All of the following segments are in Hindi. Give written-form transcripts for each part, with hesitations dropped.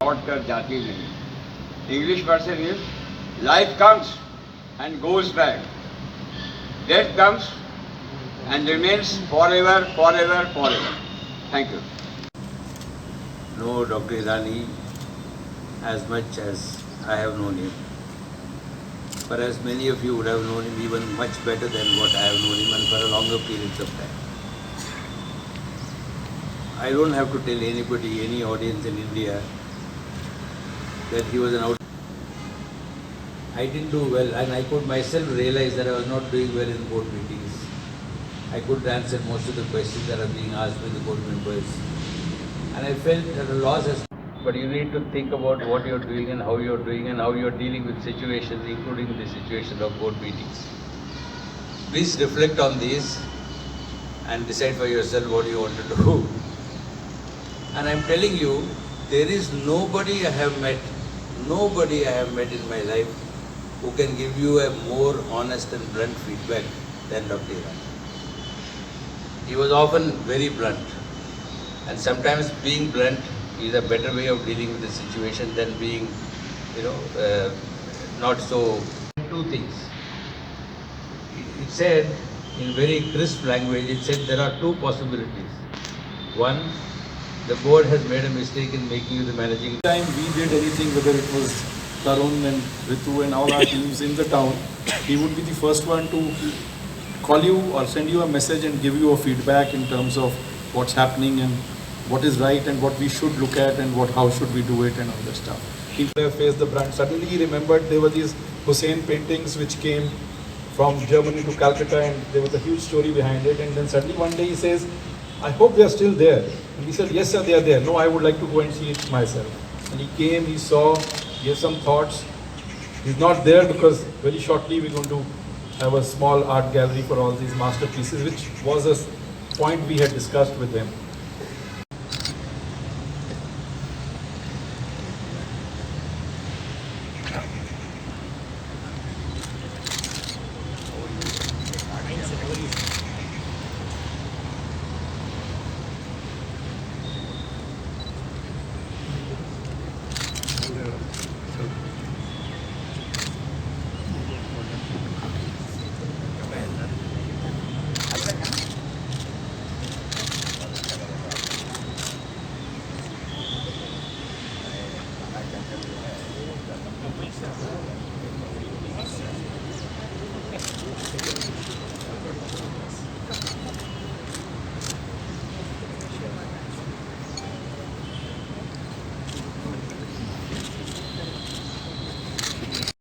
लौट कर जाती नहीं। English version is life comes and goes back, death comes and remains forever, forever, forever. Thank you. Know Dr. Irani as much as I have known him. Perhaps many of you would have known him even much better than what I have known him, and for a longer periods of time. I don't have to tell anybody, any audience in India, that he was an out. I didn't do well, and I could myself realize that I was not doing well in board meetings. I couldn't answer most of the questions that are being asked by the board members. And I felt at a loss as. But you need to think about what you're doing and how you're doing and how you're dealing with situations, including the situation of board meetings. Please reflect on these and decide for yourself what you want to do. And I'm telling you, there is nobody I have met in my life who can give you a more honest and blunt feedback than Dr. Irani. He was often very blunt, and sometimes being blunt is a better way of dealing with the situation than being, not so. Two things. It said in very crisp language, it said there are two possibilities. One, the board has made a mistake in making you the managing. Time we did anything, whether it was Tarun and Ritu and all our teams in the town, he would be the first one to call you or send you a message and give you a feedback in terms of what's happening and what is right and what we should look at and how should we do it and all that stuff. He faced the brunt. Suddenly he remembered there were these Hussein paintings which came from Germany to Calcutta, and there was a huge story behind it. And then suddenly one day he says, I hope they are still there. And we said, yes sir, they are there. No, I would like to go and see it myself. And he came, he saw, gave some thoughts. He's not there because very shortly we're going to have a small art gallery for all these masterpieces, which was a point we had discussed with him.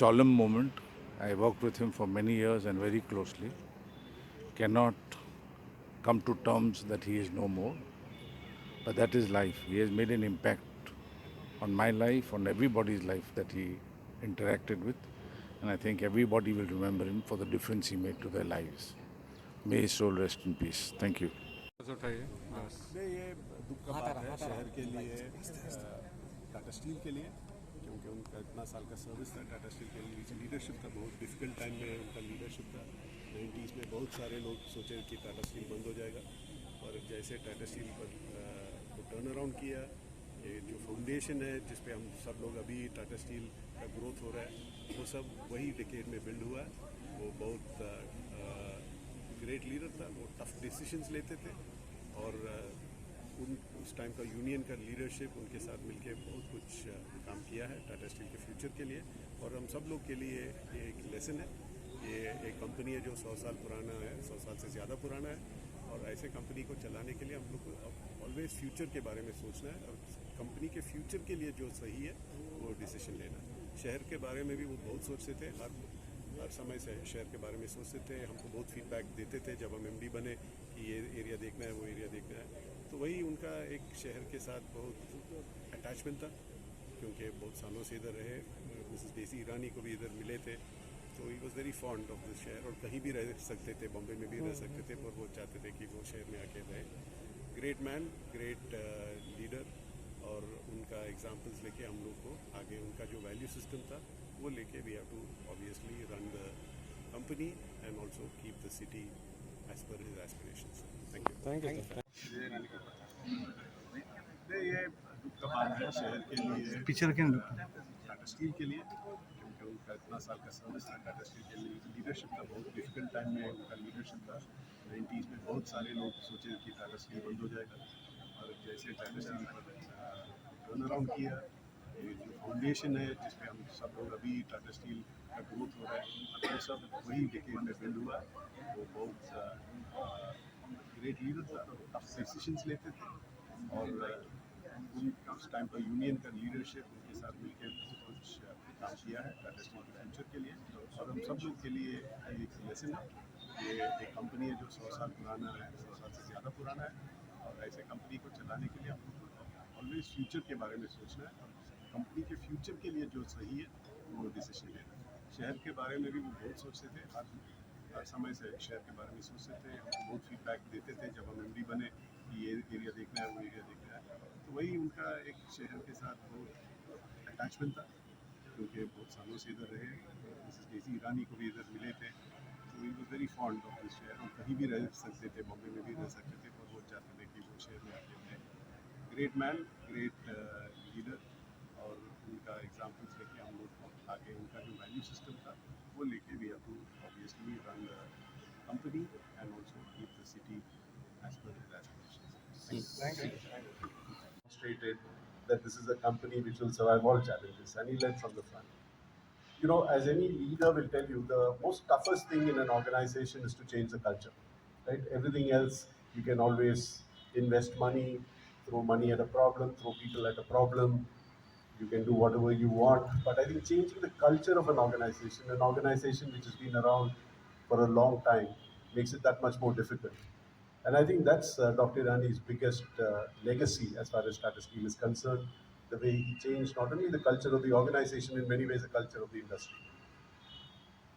Solemn moment. I worked with him for many years and very closely. Cannot come to terms that he is no more. But that is life. He has made an impact on my life, on everybody's life that he interacted with. And I think everybody will remember him for the difference he made to their lives. May his soul rest in peace. Thank you. ये दुख का बात है शहर के लिए, टाटा स्टील के लिए, क्योंकि उनका इतना साल का सर्विस था टाटा स्टील के लिए, लीडरशिप था, बहुत डिफिकल्ट टाइम में उनका लीडरशिप था। 90s में बहुत सारे लोग सोचे कि टाटा स्टील बंद हो जाएगा, और जैसे टाटा स्टील पर को टर्न अराउंड किया, ये जो फाउंडेशन है जिस पे हम सब लोग अभी टाटा स्टील का ग्रोथ हो रहा है, वो सब वही डिकेड में बिल्ड हुआ है। वो बहुत ग्रेट लीडर था, वो टफ डिसीजंस लेते थे, और उस टाइम का यूनियन का लीडरशिप उनके साथ मिलके बहुत कुछ काम किया है टाटा स्टील के फ्यूचर के लिए, और हम सब लोग के लिए ये एक लेसन है। ये एक कंपनी है जो 100 साल पुराना है, 100 साल से ज़्यादा पुराना है, और ऐसे कंपनी को चलाने के लिए हम लोग को ऑलवेज फ्यूचर के बारे में सोचना है, और कंपनी के फ्यूचर के लिए जो सही है वो डिसीजन लेना है। शहर के बारे में भी वो बहुत सोचते थे, हर समय से शहर के बारे में सोचते थे, हमको बहुत फीडबैक देते थे जब हम एमडी बने कि ये एरिया देखना है, वो एरिया देखना है। तो वही उनका एक शहर के साथ बहुत अटैचमेंट था, क्योंकि बहुत सालों से इधर रहे। मिसेस डेसी ईरानी को भी इधर मिले थे, तो he was very fond of this शहर, और कहीं भी रह सकते थे, बॉम्बे में भी रह सकते थे, पर वो चाहते थे कि वो शहर में आके रहे। ग्रेट मैन, ग्रेट लीडर, और उनका एग्जाम्पल्स लेके हम लोग को आगे उनका जो वैल्यू सिस्टम था वो लेके we have to obviously run the company and also keep the city as per his aspirations. Thank you. Thank you. ये दुख का बात है शहर के लिए, पीछे रखें ना। टाटा स्टील के लिए, क्योंकि उनका इतना साल का सर्विस था टाटा स्टील के लिए, लीडरशिप था, बहुत डिफिकल्ट टाइम में उनका लीडरशिप था। 90s में बहुत सारे लोग सोचे कि टाटा स्टील बंद हो जाएगा, और जैसे टाटा स्टील पर टर्न अराउंड किया, ये जो फाउंडेशन है जिस पे हम सब लोग अभी टाटा स्टील का ग्रोथ हो रहा है, वो सब वही डिकेड में बिल्ड हुआ। वो बहुत ग्रेट लीडर था, टफ डिसीजंस लेते थे, और उस टाइम पर यूनियन का लीडरशिप उनके साथ मिलकर बहुत कुछ काम किया है टाटा स्टील के फ्यूचर के लिए, और हम सब लोग के लिए एक लेसन है। ये एक कंपनी है जो 100 साल पुराना है, 100 साल से ज़्यादा पुराना है, और ऐसे कंपनी को चलाने के लिए आपको ऑलवेज फ्यूचर के बारे में सोचना है, और कंपनी के फ्यूचर के लिए जो सही है वो डिसीजन लेना है। शहर के बारे में भी वो बहुत सोचते थे, हर समय से शहर के बारे में सोचते थे, हमको बहुत फीडबैक देते थे जब हम एमडी बने कि ये एरिया देखना है, वो एरिया देखना है। तो वही उनका एक शहर के साथ बहुत अटैचमेंट था, क्योंकि बहुत सालों से इधर रहे। मिसेस डेज़ी ईरानी को भी इधर मिले थे, तो he was very fond of this शहर। हम कहीं भी रह सकते थे, बॉम्बे में भी रह सकते थे, पर वो चाहते थे कि वो शहर में आके रहे। ग्रेट मैन, ग्रेट लीडर, और उनका एग्जाम्पल्स लेके हम लोग आगे उनका जो वैल्यू सिस्टम था वो लेके भी अब obviously run the company and also keep the city as per his aspirations. Demonstrated that this is a company which will survive all challenges, and he led from the front. You know, as any leader will tell you, the most toughest thing in an organization is to change the culture, right? Everything else, you can always invest money, throw money at a problem, throw people at a problem, you can do whatever you want. But I think changing the culture of an organization which has been around for a long time, makes it that much more difficult. And I think that's Dr. Irani's biggest legacy as far as Tata Steel is concerned, the way he changed not only the culture of the organization, in many ways the culture of the industry.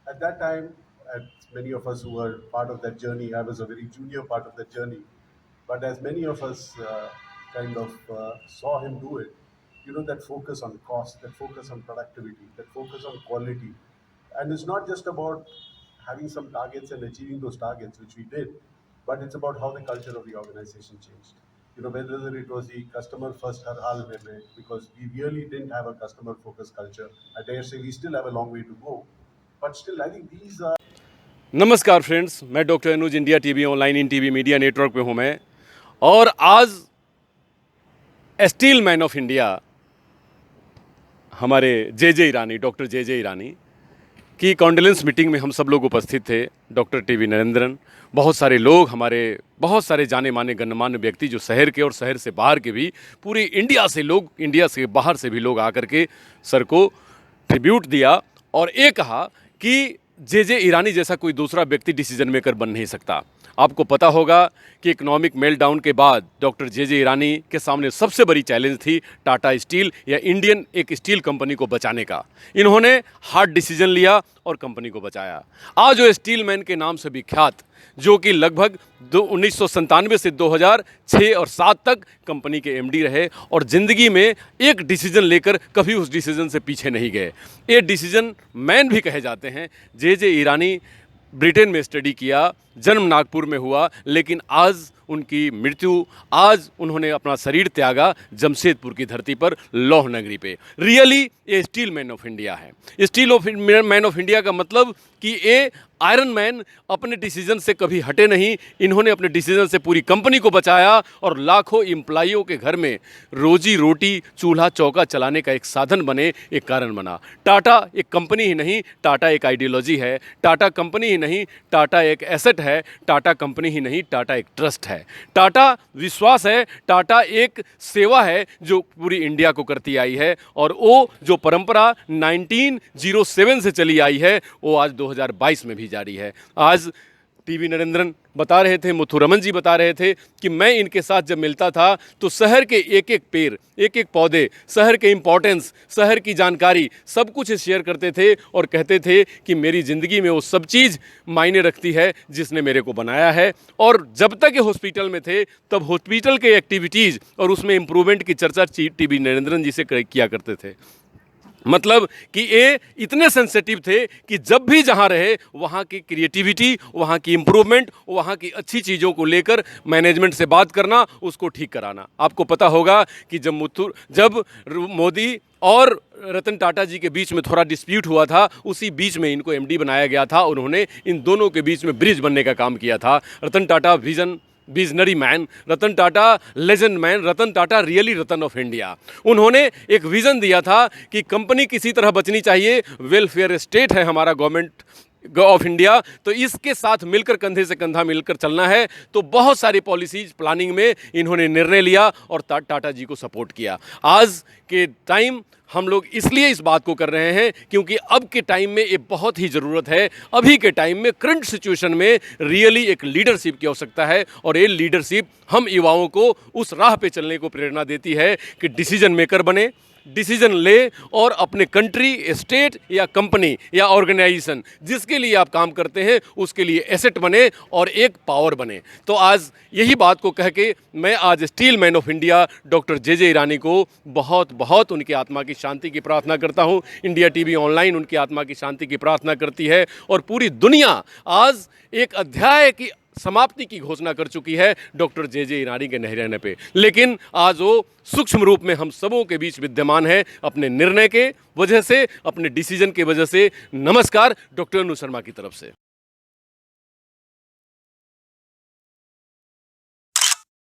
At that time, as many of us who were part of that journey, I was a very junior part of that journey, but as many of us saw him do it, you know, that focus on cost, that focus on productivity, that focus on quality. And it's not just about having some targets and achieving those targets, which we did, but it's about how the culture of the organization changed. You know, whether it was the customer first har hal mein, because we really didn't have a customer focused culture. I dare say we still have a long way to go, but still I think these are. नमस्कार फ्रेंड्स, मैं doctor Anuj, India TV online in TV media network पे हूँ मैं, और आज स्टील मैन ऑफ इंडिया हमारे जे ईरानी, डॉक्टर जे ईरानी की कॉन्डोलेंस मीटिंग में हम सब लोग उपस्थित थे। डॉक्टर टीवी नरेंद्रन, बहुत सारे लोग, हमारे बहुत सारे जाने माने गणमान्य व्यक्ति जो शहर के और शहर से बाहर के भी, पूरी इंडिया से लोग, इंडिया से बाहर से भी लोग आकर के सर को ट्रिब्यूट दिया और ये कहा कि जे ईरानी जैसा कोई दूसरा व्यक्ति डिसीजन मेकर बन नहीं सकता। आपको पता होगा कि इकोनॉमिक मेल्टडाउन के बाद डॉक्टर जे ईरानी के सामने सबसे बड़ी चैलेंज थी टाटा स्टील या इंडियन एक स्टील कंपनी को बचाने का। इन्होंने हार्ड डिसीजन लिया और कंपनी को बचाया। आज वो स्टील मैन के नाम से विख्यात, जो कि लगभग 1997 से 2006 और 7 तक कंपनी के एमडी रहे और ज़िंदगी में एक डिसीजन लेकर कभी उस डिसीजन से पीछे नहीं गए। ये डिसीजन मैन भी कहे जाते हैं। जे ईरानी ब्रिटेन में स्टडी किया, जन्म नागपुर में हुआ, लेकिन आज उनकी मृत्यु, आज उन्होंने अपना शरीर त्यागा जमशेदपुर की धरती पर, लौह नगरी पे। रियली ये स्टील मैन ऑफ इंडिया है। स्टील मैन ऑफ इंडिया का मतलब कि ये आयरन मैन अपने डिसीजन से कभी हटे नहीं। इन्होंने अपने डिसीजन से पूरी कंपनी को बचाया और लाखों एम्प्लॉइयों के घर में रोजी रोटी, चूल्हा चौका चलाने का एक साधन बने, एक कारण बना। टाटा एक कंपनी ही नहीं, टाटा एक आइडियोलॉजी है। टाटा कंपनी ही नहीं, टाटा एक एसेट है। टाटा कंपनी ही नहीं, टाटा एक ट्रस्ट है। टाटा विश्वास है। टाटा एक सेवा है जो पूरी इंडिया को करती आई है, और वो जो परंपरा 1907 से चली आई है वो आज 2022 में भी जारी है। आज टीवी नरेंद्रन बता रहे थे, मुथुरमन जी बता रहे थे कि मैं इनके साथ जब मिलता था तो शहर के एक एक पेड़, एक एक पौधे, शहर के इम्पोर्टेंस, शहर की जानकारी सब कुछ शेयर करते थे और कहते थे कि मेरी ज़िंदगी में वो सब चीज़ मायने रखती है जिसने मेरे को बनाया है। और जब तक ये हॉस्पिटल में थे तब हॉस्पिटल के एक्टिविटीज़ और उसमें इम्प्रूवमेंट की चर्चा टीवी नरेंद्रन जी से किया करते थे। मतलब कि ये इतने सेंसिटिव थे कि जब भी जहाँ रहे वहाँ की क्रिएटिविटी, वहाँ की इम्प्रूवमेंट, वहाँ की अच्छी चीज़ों को लेकर मैनेजमेंट से बात करना, उसको ठीक कराना। आपको पता होगा कि जब मोदी और रतन टाटा जी के बीच में थोड़ा डिस्प्यूट हुआ था, उसी बीच में इनको एमडी बनाया गया था। उन्होंने इन दोनों के बीच में ब्रिज बनने का काम किया था। Ratan Tata visionary man, Ratan Tata legend man, Ratan Tata really Ratan of India. उन्होंने एक विज़न दिया था कि कंपनी किसी तरह बचनी चाहिए, वेलफेयर स्टेट है हमारा गवर्नमेंट ऑफ इंडिया, तो इसके साथ मिलकर कंधे से कंधा मिलकर चलना है। तो बहुत सारी पॉलिसीज प्लानिंग में इन्होंने निर्णय लिया और टाटा जी को सपोर्ट किया। आज के टाइम हम लोग इसलिए इस बात को कर रहे हैं क्योंकि अब के टाइम में ये बहुत ही ज़रूरत है। अभी के टाइम में करंट सिचुएशन में रियली एक लीडरशिप की आवश्यकता है और ये लीडरशिप हम युवाओं को उस राह पे चलने को प्रेरणा देती है कि डिसीजन मेकर बने, डिसीजन ले और अपने कंट्री, स्टेट या कंपनी या ऑर्गेनाइजेशन जिसके लिए आप काम करते हैं उसके लिए एसेट बने और एक पावर बने। तो आज यही बात को कह के मैं आज steel man of India doctor J Irani को बहुत बहुत उनकी आत्मा की शांति की प्रार्थना करता हूं। इंडिया टीवी ऑनलाइन उनकी आत्मा की शांति की प्रार्थना करती है और पूरी दुनिया आज एक अध्याय की समाप्ति की घोषणा कर चुकी है डॉक्टर जे ईरानी के नहीं रहने पे, लेकिन आज वो सूक्ष्म रूप में हम सबों के बीच विद्यमान है अपने निर्णय के वजह से, अपने डिसीजन के वजह से। नमस्कार डॉक्टर अनु शर्मा की तरफ से।